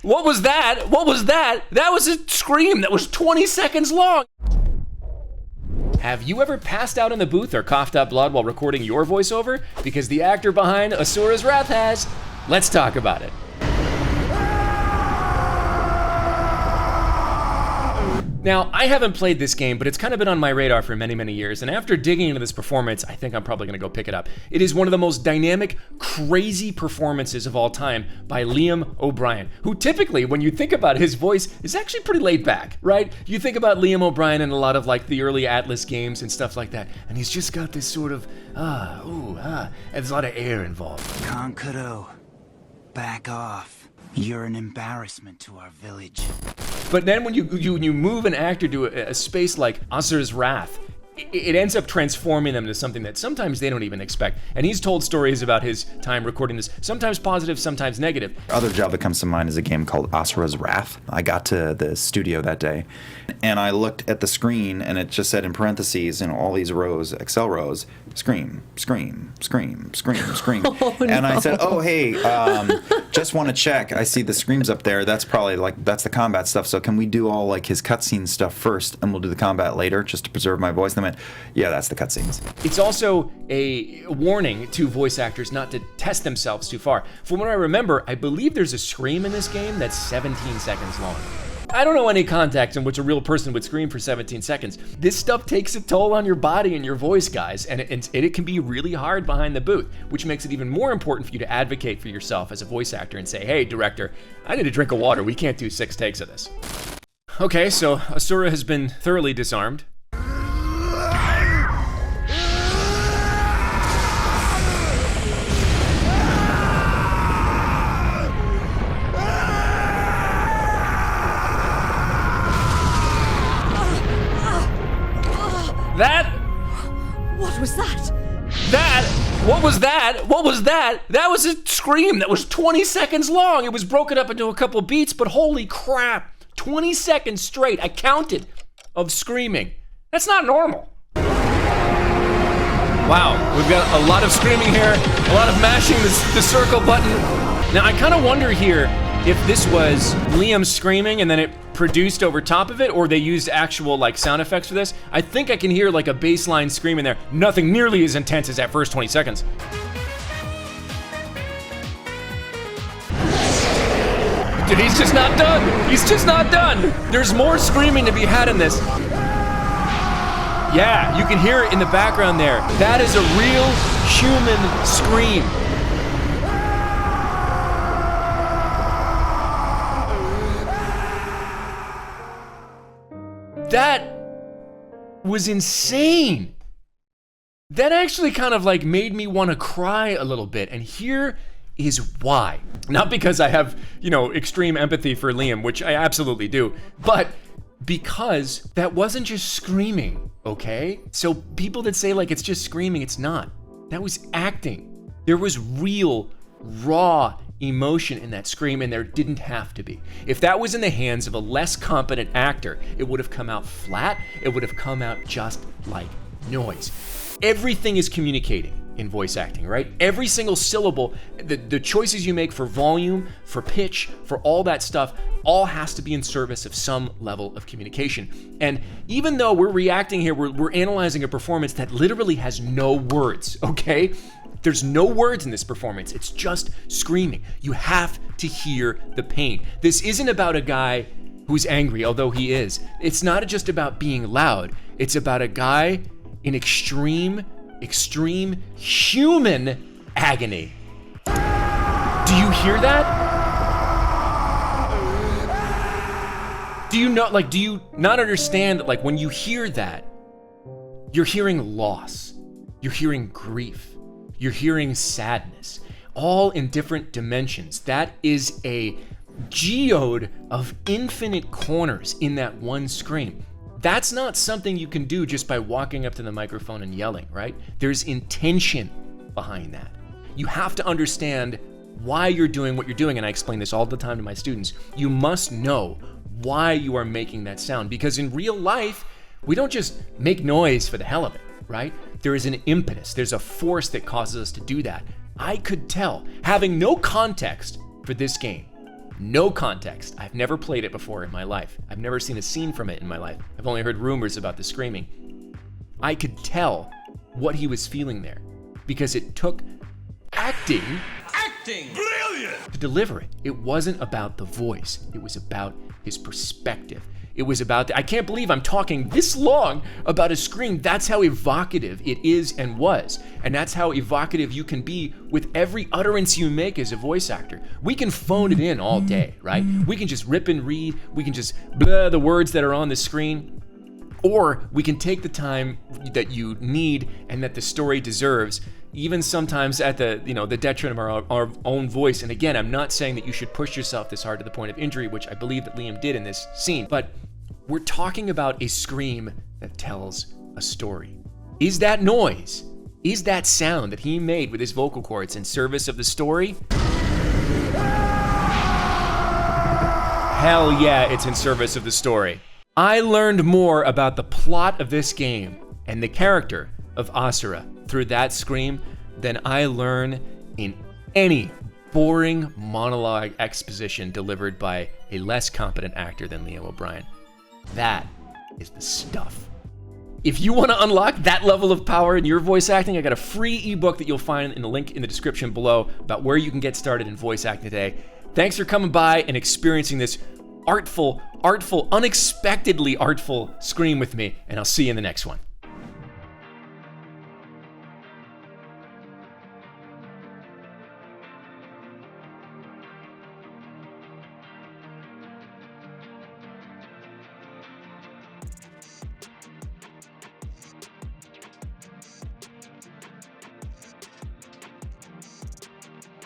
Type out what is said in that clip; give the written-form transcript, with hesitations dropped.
What was that? What was that? That was a scream that was 20 seconds long. Have you ever passed out in the booth or coughed up blood while recording your voiceover? Because the actor behind Asura's Wrath has. Let's talk about it. Now, I haven't played this game, but it's kind of been on my radar for many, many years, and after digging into this performance, I think I'm probably gonna go pick it up. It is one of the most dynamic, crazy performances of all time by Liam O'Brien, who typically, when you think about his voice, is actually pretty laid back, right? You think about Liam O'Brien in a lot of like the early Atlas games and stuff like that, and he's just got this sort of, and there's a lot of air involved. Conqueror, back off. You're an embarrassment to our village. But then when you move an actor to a space like Asura's Wrath, it ends up transforming them to something that sometimes they don't even expect. And he's told stories about his time recording this, sometimes positive, sometimes negative. Other job that comes to mind is a game called Asura's Wrath. I got to the studio that day, and I looked at the screen, and it just said in parentheses, all these rows, Excel rows, scream, scream, scream, scream, scream. And I said, oh, hey, just want to check. I see the screams up there. That's probably that's the combat stuff. So can we do all his cutscene stuff first, and we'll do the combat later, just to preserve my voice? And I went, yeah, that's the cutscenes. It's also a warning to voice actors not to test themselves too far. From what I remember, I believe there's a scream in this game that's 17 seconds long. I don't know any context in which a real person would scream for 17 seconds. This stuff takes a toll on your body and your voice, guys, and it can be really hard behind the booth, which makes it even more important for you to advocate for yourself as a voice actor and say, hey, director, I need a drink of water. We can't do 6 takes of this. Okay, so Asura has been thoroughly disarmed. What was that? What was that? What was that? That was a scream that was 20 seconds long. It was broken up into a couple beats, but holy crap. 20 seconds straight, I counted, of screaming. That's not normal. Wow, we've got a lot of screaming here, a lot of mashing the circle button. Now, I kind of wonder here if this was Liam screaming and then it produced over top of it, or they used actual sound effects for this. I think I can hear a baseline scream in there. Nothing nearly as intense as that first 20 seconds. Dude, he's just not done. He's just not done. There's more screaming to be had in this. Yeah, you can hear it in the background there. That is a real human scream. That was insane. That actually kind of made me want to cry a little bit, and here is why. Not because I have, extreme empathy for Liam, which I absolutely do, but because that wasn't just screaming, okay? So people that say it's just screaming, it's not. That was acting. There was real, raw emotion in that scream, and there didn't have to be. If that was in the hands of a less competent actor, it would have come out flat. It would have come out just like noise. Everything is communicating in voice acting, right? Every single syllable, the choices you make for volume, for pitch, for all that stuff, all has to be in service of some level of communication. And even though we're reacting here, we're analyzing a performance that literally has no words, okay? There's no words in this performance. It's just screaming. You have to hear the pain. This isn't about a guy who's angry, although he is. It's not just about being loud. It's about a guy in extreme human agony. Do you hear that? Do you not understand that when you hear that, you're hearing loss, you're hearing grief, you're hearing sadness, all in different dimensions. That is a geode of infinite corners in that one scream. That's not something you can do just by walking up to the microphone and yelling, right? There's intention behind that. You have to understand why you're doing what you're doing, and I explain this all the time to my students. You must know why you are making that sound, because in real life, we don't just make noise for the hell of it, right? There is an impetus, there's a force that causes us to do that. I could tell, having no context for this game, no context. I've never played it before in my life. I've never seen a scene from it in my life. I've only heard rumors about the screaming. I could tell what he was feeling there because it took acting brilliant to deliver it. It wasn't about the voice. It was about his perspective. It was about, I can't believe I'm talking this long about a scream. That's how evocative it is and was. And that's how evocative you can be with every utterance you make as a voice actor. We can phone it in all day, right? We can just rip and read. We can just blah the words that are on the screen. Or we can take the time that you need and that the story deserves, even sometimes at the detriment of our own voice. And again, I'm not saying that you should push yourself this hard to the point of injury, which I believe that Liam did in this scene, but we're talking about a scream that tells a story. Is that noise, is that sound that he made with his vocal cords in service of the story? Hell yeah, it's in service of the story. I learned more about the plot of this game and the character of Asura through that scream than I learn in any boring monologue exposition delivered by a less competent actor than Liam O'Brien. That is the stuff. If you want to unlock that level of power in your voice acting, I got a free ebook that you'll find in the link in the description below about where you can get started in voice acting today. Thanks for coming by and experiencing this artful, unexpectedly artful scream with me, and I'll see you in the next one.